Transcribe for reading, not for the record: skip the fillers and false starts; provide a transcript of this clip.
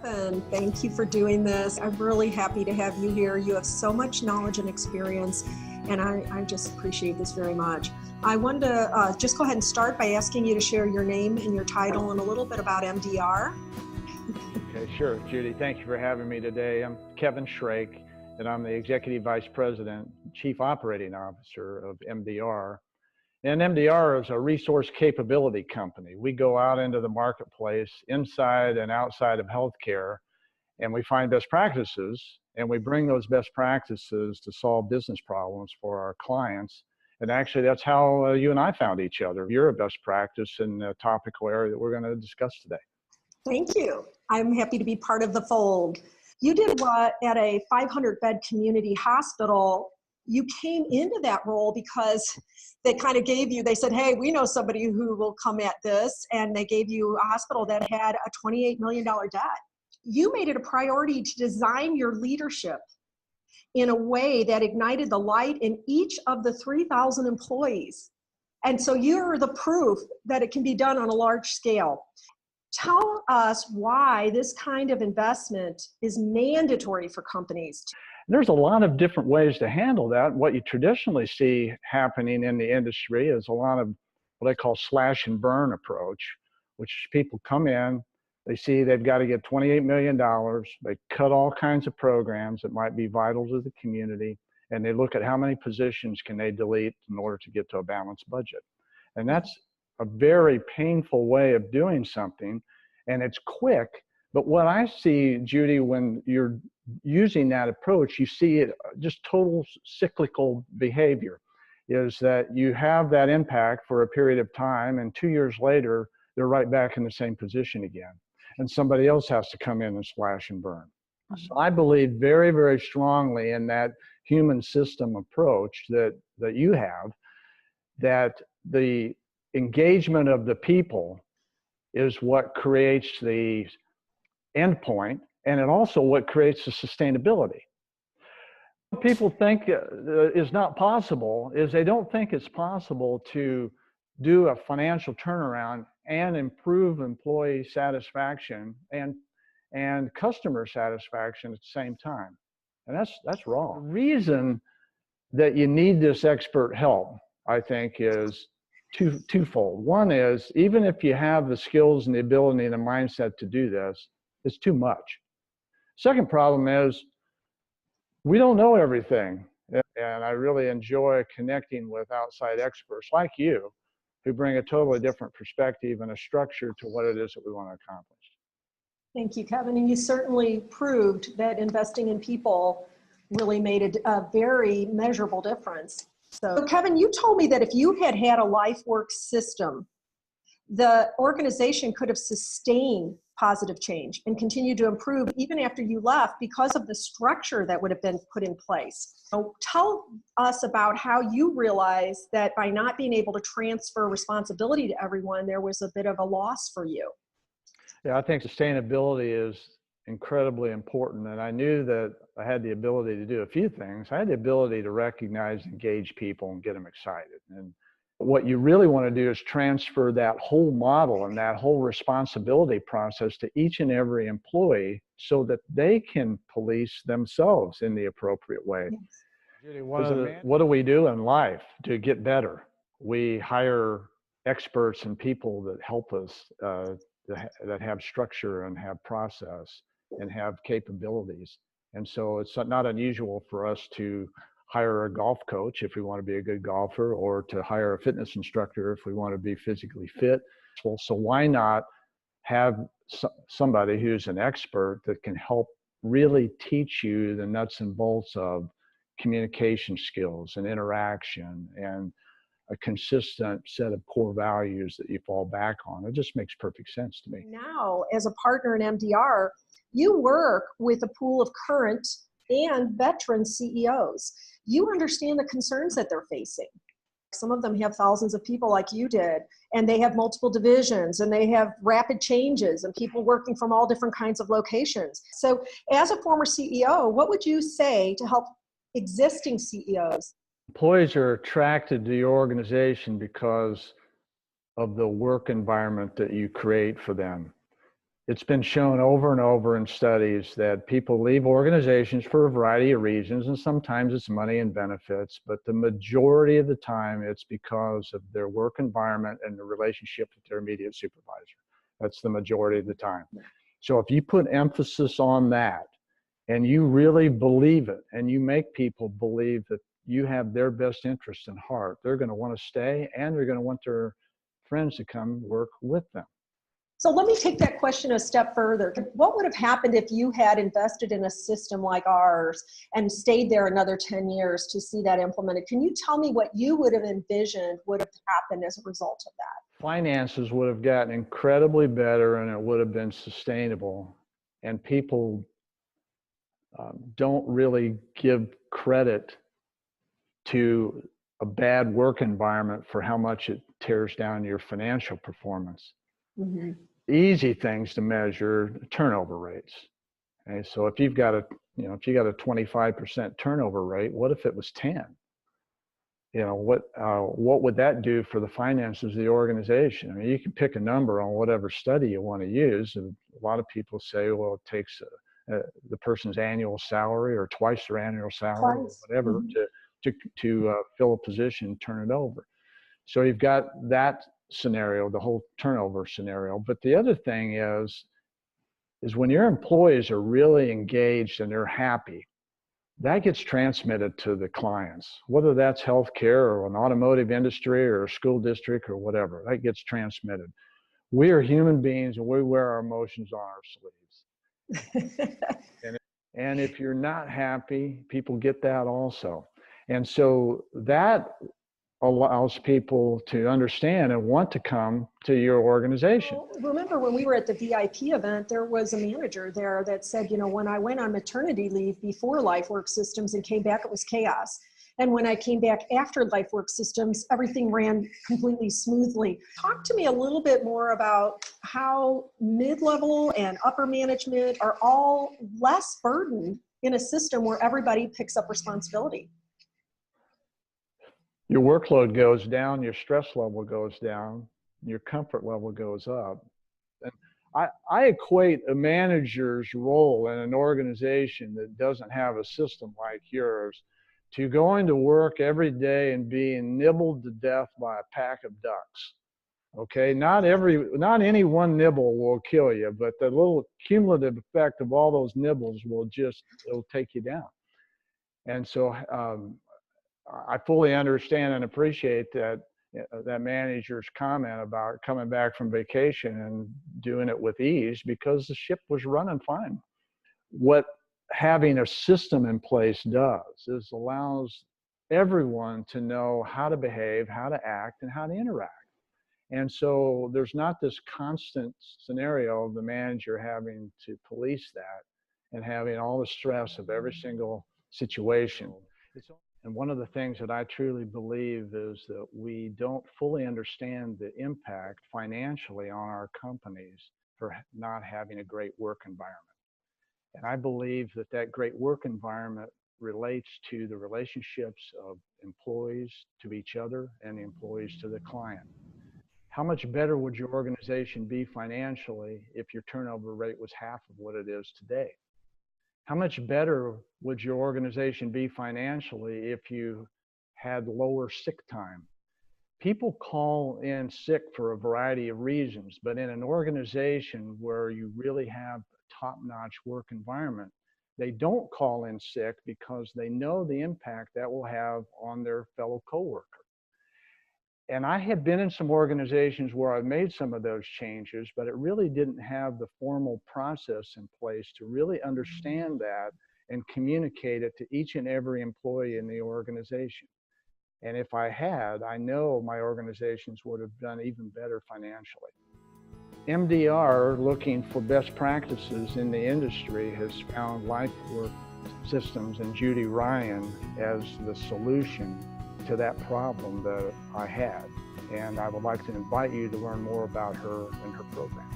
Kevin, thank you for doing this. I'm really happy to have you here. You have so much knowledge and experience, and I just appreciate this very much. I wanted to just go ahead and start by asking you to share your name and your title and a little bit about MDR. Okay, sure, Judy. Thank you for having me today. I'm Kevin Shrake, and I'm the Executive Vice President, Chief Operating Officer of MDR. And MDR is a resource capability company. We go out into the marketplace, inside and outside of healthcare, and we find best practices, and we bring those best practices to solve business problems for our clients. And actually, that's how you and I found each other. You're a best practice in the topical area that we're going to discuss today. Thank you. I'm happy to be part of the fold. You did what at a 500-bed community hospital? You came into that role because they kind of gave you, they said, hey, we know somebody who will come at this, and they gave you a hospital that had a $28 million debt. You made it a priority to design your leadership in a way that ignited the light in each of the 3,000 employees. And so you're the proof that it can be done on a large scale. Tell us why this kind of investment is mandatory for companies. There's a lot of different ways to handle that. What you traditionally see happening in the industry is a lot of what I call slash and burn approach, which is people come in, they see they've got to get $28 million, they cut all kinds of programs that might be vital to the community, and they look at how many positions can they delete in order to get to a balanced budget. And that's a very painful way of doing something, and it's quick. But what I see, Judy, when you're using that approach, you see it just total cyclical behavior, is that you have that impact for a period of time, and 2 years later, they're right back in the same position again. And somebody else has to come in and slash and burn. So I believe very, very strongly in that human system approach that you have, that the engagement of the people is what creates the endpoint, and it also what creates the sustainability. What people think is not possible is they don't think it's possible to do a financial turnaround and improve employee satisfaction and customer satisfaction at the same time. And that's wrong. The reason that you need this expert help, I think, is twofold. One is, even if you have the skills and the ability and the mindset to do this, it's too much. Second problem is, we don't know everything. And I really enjoy connecting with outside experts like you, who bring a totally different perspective and a structure to what it is that we want to accomplish. Thank you, Kevin. And you certainly proved that investing in people really made a very measurable difference. So Kevin, you told me that if you had had a Lifework system, the organization could have sustained positive change and continued to improve even after you left because of the structure that would have been put in place. So tell us about how you realized that by not being able to transfer responsibility to everyone, there was a bit of a loss for you. Yeah, I think sustainability is incredibly important, and I knew that I had the ability to do a few things. I had the ability to recognize, engage people, and get them excited. And what you really want to do is transfer that whole model and that whole responsibility process to each and every employee so that they can police themselves in the appropriate way. Yes. Judy, what do we do in life to get better? We hire experts and people that help us, that have structure and have process and have capabilities. And so it's not unusual for us to hire a golf coach if we want to be a good golfer, or to hire a fitness instructor if we want to be physically fit. Well, so why not have somebody who's an expert that can help really teach you the nuts and bolts of communication skills and interaction and a consistent set of core values that you fall back on? It just makes perfect sense to me. Now, as a partner in MDR, you work with a pool of current and veteran CEOs. You understand the concerns that they're facing. Some of them have thousands of people like you did, and they have multiple divisions, and they have rapid changes and people working from all different kinds of locations. So as a former CEO, what would you say to help existing CEOs? Employees are attracted to your organization because of the work environment that you create for them. It's been shown over and over in studies that people leave organizations for a variety of reasons, and sometimes it's money and benefits, but the majority of the time it's because of their work environment and the relationship with their immediate supervisor. That's the majority of the time. So if you put emphasis on that and you really believe it and you make people believe that you have their best interest in heart, they're going to want to stay and they're going to want their friends to come work with them. So let me take that question a step further. What would have happened if you had invested in a system like ours and stayed there another 10 years to see that implemented? Can you tell me what you would have envisioned would have happened as a result of that? Finances would have gotten incredibly better and it would have been sustainable. And people don't really give credit to a bad work environment for how much it tears down your financial performance. Mm-hmm. Easy things to measure: turnover rates. Okay, so if you've got a 25% turnover rate, what if it was 10? What would that do for the finances of the organization? I mean, you can pick a number on whatever study you want to use, and a lot of people say, well, it takes the person's annual salary or twice their annual salary or whatever to fill a position, turn it over. So you've got that scenario, the whole turnover scenario. But the other thing is when your employees are really engaged and they're happy, that gets transmitted to the clients, whether that's healthcare or an automotive industry or a school district or whatever, that gets transmitted. We are human beings and we wear our emotions on our sleeves. and if you're not happy, people get that also. And so that allows people to understand and want to come to your organization. Well, remember when we were at the VIP event, there was a manager there that said, when I went on maternity leave before Lifework Systems and came back, it was chaos. And when I came back after Lifework Systems, everything ran completely smoothly. Talk to me a little bit more about how mid-level and upper management are all less burdened in a system where everybody picks up responsibility. Your workload goes down, your stress level goes down, your comfort level goes up. And I equate a manager's role in an organization that doesn't have a system like yours to going to work every day and being nibbled to death by a pack of ducks. Okay, not any one nibble will kill you, but the little cumulative effect of all those nibbles it'll take you down. And so I fully understand and appreciate that manager's comment about coming back from vacation and doing it with ease because the ship was running fine. What having a system in place does is allows everyone to know how to behave, how to act, and how to interact. And so there's not this constant scenario of the manager having to police that and having all the stress of every single situation. And one of the things that I truly believe is that we don't fully understand the impact financially on our companies for not having a great work environment. And I believe that great work environment relates to the relationships of employees to each other and the employees to the client. How much better would your organization be financially if your turnover rate was half of what it is today? How much better would your organization be financially if you had lower sick time? People call in sick for a variety of reasons, but in an organization where you really have a top-notch work environment, they don't call in sick because they know the impact that will have on their fellow coworker. And I have been in some organizations where I've made some of those changes, but it really didn't have the formal process in place to really understand that and communicate it to each and every employee in the organization. And if I had, I know my organizations would have done even better financially. MDR, looking for best practices in the industry, has found Lifework Systems and Judy Ryan as the solution to that problem that I had. And I would like to invite you to learn more about her and her program.